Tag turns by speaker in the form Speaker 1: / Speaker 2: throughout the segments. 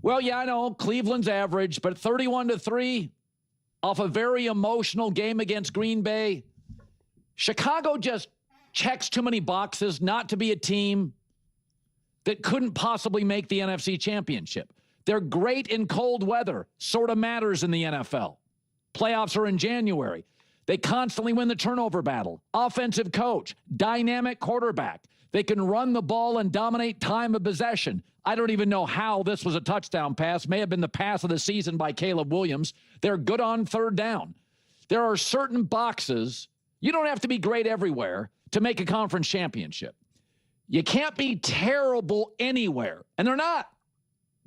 Speaker 1: Well, yeah, I know Cleveland's average, but 31-3 off a very emotional game against Green Bay. Chicago just checks too many boxes not to be a team that couldn't possibly make the NFC Championship. They're great in cold weather, sort of matters in the NFL. Playoffs are in January. They constantly win the turnover battle. Offensive coach, dynamic quarterback. They can run the ball and dominate time of possession. I don't even know how this was a touchdown pass. May have been the pass of the season by Caleb Williams. They're good on third down. There are certain boxes. You don't have to be great everywhere to make a conference championship. You can't be terrible anywhere. And they're not.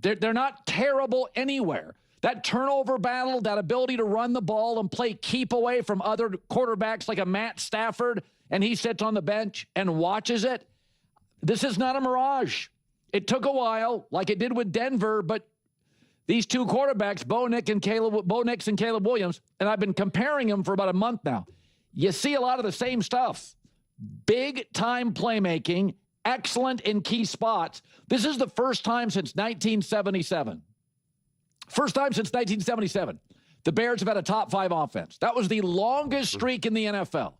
Speaker 1: They're not terrible anywhere. That turnover battle, that ability to run the ball and play keep away from other quarterbacks like a Matt Stafford, and he sits on the bench and watches it. This is not a mirage. It took a while, like it did with Denver, but these two quarterbacks, Bo Nix and Caleb Williams, and I've been comparing them for about a month now. You see a lot of the same stuff. Big-time playmaking, excellent in key spots. This is the first time since 1977. First time since 1977. The Bears have had a top 5 offense. That was the longest streak in the NFL.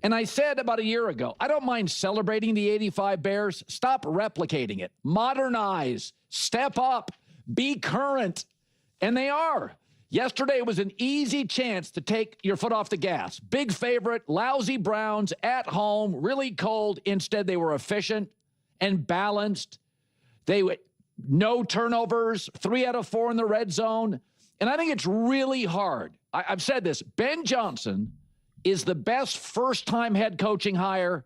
Speaker 1: And I said about a year ago, I don't mind celebrating the 85 Bears. Stop replicating it. Modernize. Step up. Be current. And they are. Yesterday was an easy chance to take your foot off the gas. Big favorite, lousy Browns at home, really cold. Instead, they were efficient and balanced. No turnovers, 3 out of 4 in the red zone. And I think it's really hard. I've said this. Ben Johnson is the best first-time head coaching hire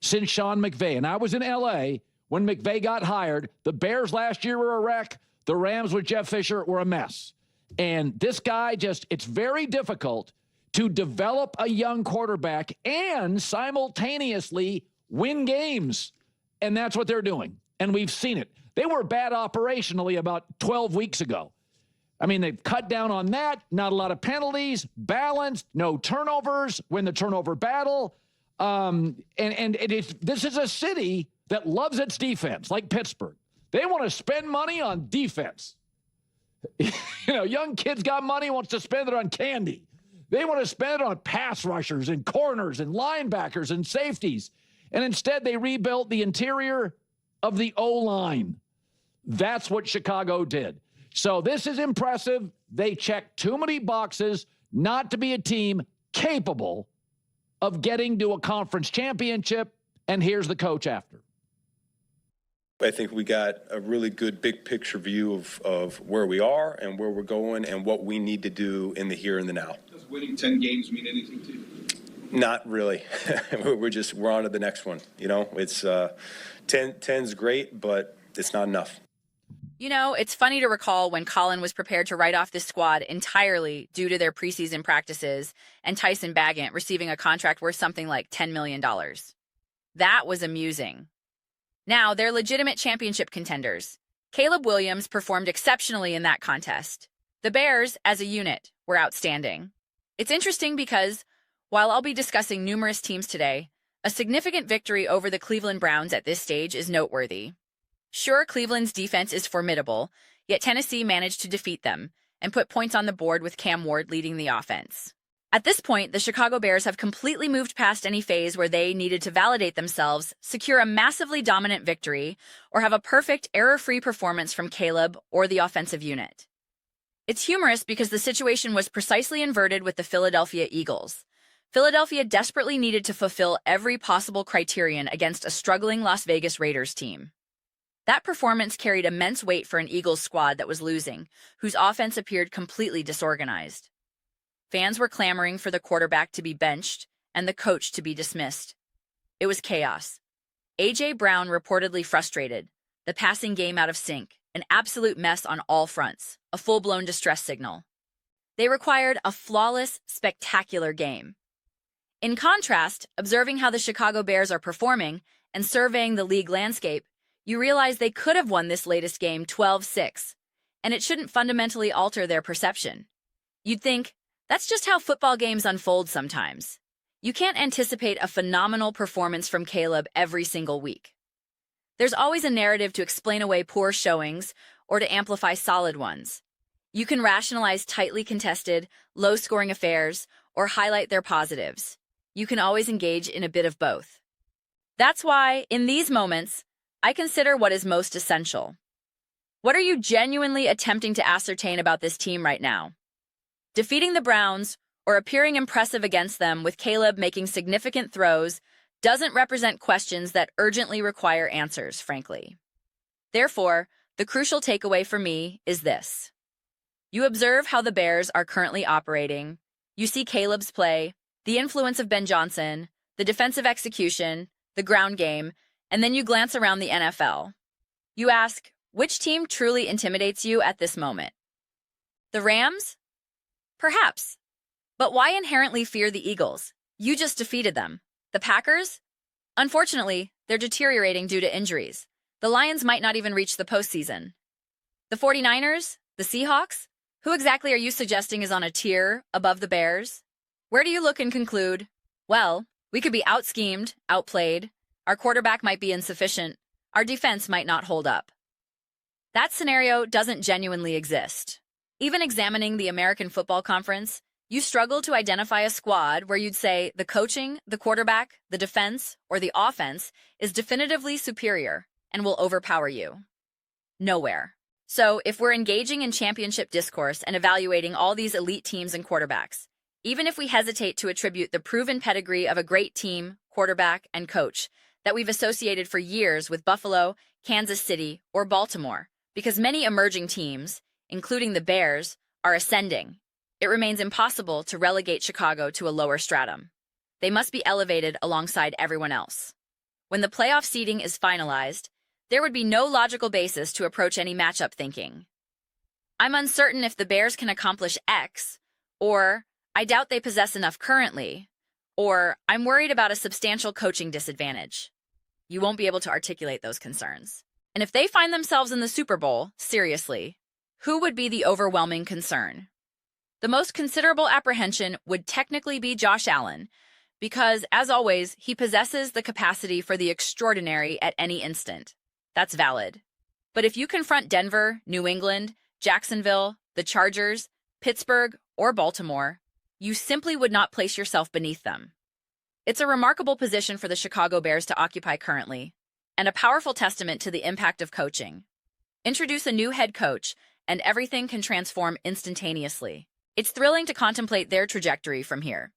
Speaker 1: since Sean McVay. And I was in L.A. when McVay got hired. The Bears last year were a wreck. The Rams with Jeff Fisher were a mess. And this guy it's very difficult to develop a young quarterback and simultaneously win games. And that's what they're doing. And we've seen it. They were bad operationally about 12 weeks ago. I mean, they've cut down on that. Not a lot of penalties, balanced, no turnovers, win the turnover battle. This is a city that loves its defense, like Pittsburgh. They want to spend money on defense. Young kids got money, wants to spend it on candy. They want to spend it on pass rushers and corners and linebackers and safeties. And instead, they rebuilt the interior of the O-line. That's what Chicago did. So this is impressive. They check too many boxes not to be a team capable of getting to a conference championship. And here's the coach after.
Speaker 2: I think we got a really good big picture view of where we are and where we're going and what we need to do in the here and the now.
Speaker 3: Does winning 10 games mean anything to you?
Speaker 2: Not really. we're on to the next one. It's 10's great, but it's not enough.
Speaker 4: It's funny to recall when Colin was prepared to write off this squad entirely due to their preseason practices and Tyson Bagent receiving a contract worth something like $10 million. That was amusing. Now, they're legitimate championship contenders. Caleb Williams performed exceptionally in that contest. The Bears, as a unit, were outstanding. It's interesting because, while I'll be discussing numerous teams today, a significant victory over the Cleveland Browns at this stage is noteworthy. Sure, Cleveland's defense is formidable, yet Tennessee managed to defeat them and put points on the board with Cam Ward leading the offense. At this point, the Chicago Bears have completely moved past any phase where they needed to validate themselves, secure a massively dominant victory, or have a perfect, error-free performance from Caleb or the offensive unit. It's humorous because the situation was precisely inverted with the Philadelphia Eagles. Philadelphia desperately needed to fulfill every possible criterion against a struggling Las Vegas Raiders team. That performance carried immense weight for an Eagles squad that was losing, whose offense appeared completely disorganized. Fans were clamoring for the quarterback to be benched and the coach to be dismissed. It was chaos. A.J. Brown reportedly frustrated, the passing game out of sync, an absolute mess on all fronts, a full-blown distress signal. They required a flawless, spectacular game. In contrast, observing how the Chicago Bears are performing and surveying the league landscape, you realize they could have won this latest game 12-6, and it shouldn't fundamentally alter their perception. You'd think, that's just how football games unfold sometimes. You can't anticipate a phenomenal performance from Caleb every single week. There's always a narrative to explain away poor showings or to amplify solid ones. You can rationalize tightly contested, low-scoring affairs or highlight their positives. You can always engage in a bit of both. That's why, in these moments, I consider what is most essential. What are you genuinely attempting to ascertain about this team right now? Defeating the Browns or appearing impressive against them with Caleb making significant throws doesn't represent questions that urgently require answers, frankly. Therefore, the crucial takeaway for me is this. You observe how the Bears are currently operating. You see Caleb's play, the influence of Ben Johnson, the defensive execution, the ground game, and then you glance around the NFL. You ask, which team truly intimidates you at this moment? The Rams? Perhaps. But why inherently fear the Eagles? You just defeated them. The Packers? Unfortunately, they're deteriorating due to injuries. The Lions might not even reach the postseason. The 49ers? The Seahawks? Who exactly are you suggesting is on a tier above the Bears? Where do you look and conclude, well, we could be out-schemed, outplayed, our quarterback might be insufficient, our defense might not hold up. That scenario doesn't genuinely exist. Even examining the American Football Conference, you struggle to identify a squad where you'd say the coaching, the quarterback, the defense, or the offense is definitively superior and will overpower you. Nowhere. So, if we're engaging in championship discourse and evaluating all these elite teams and quarterbacks, even if we hesitate to attribute the proven pedigree of a great team, quarterback, and coach that we've associated for years with Buffalo, Kansas City, or Baltimore, because many emerging teams, including the Bears, are ascending, it remains impossible to relegate Chicago to a lower stratum. They must be elevated alongside everyone else. When the playoff seeding is finalized, there would be no logical basis to approach any matchup thinking. I'm uncertain if the Bears can accomplish X, or I doubt they possess enough currently, or I'm worried about a substantial coaching disadvantage. You won't be able to articulate those concerns. And if they find themselves in the Super Bowl, seriously, who would be the overwhelming concern? The most considerable apprehension would technically be Josh Allen, because, as always, he possesses the capacity for the extraordinary at any instant. That's valid. But if you confront Denver, New England, Jacksonville, the Chargers, Pittsburgh, or Baltimore, you simply would not place yourself beneath them. It's a remarkable position for the Chicago Bears to occupy currently, and a powerful testament to the impact of coaching. Introduce a new head coach, and everything can transform instantaneously. It's thrilling to contemplate their trajectory from here.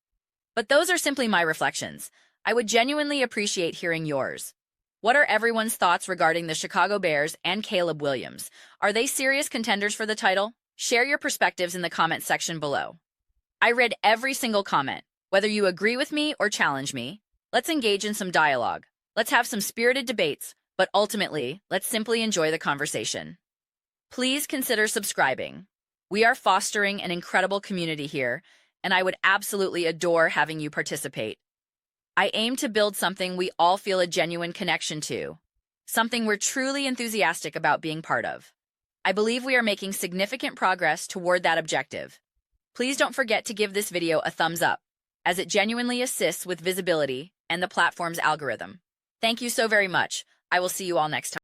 Speaker 4: But those are simply my reflections. I would genuinely appreciate hearing yours. What are everyone's thoughts regarding the Chicago Bears and Caleb Williams? Are they serious contenders for the title? Share your perspectives in the comment section below. I read every single comment. Whether you agree with me or challenge me, let's engage in some dialogue. Let's have some spirited debates, but ultimately, let's simply enjoy the conversation. Please consider subscribing. We are fostering an incredible community here, and I would absolutely adore having you participate. I aim to build something we all feel a genuine connection to, something we're truly enthusiastic about being part of. I believe we are making significant progress toward that objective. Please don't forget to give this video a thumbs up, as it genuinely assists with visibility and the platform's algorithm. Thank you so very much. I will see you all next time.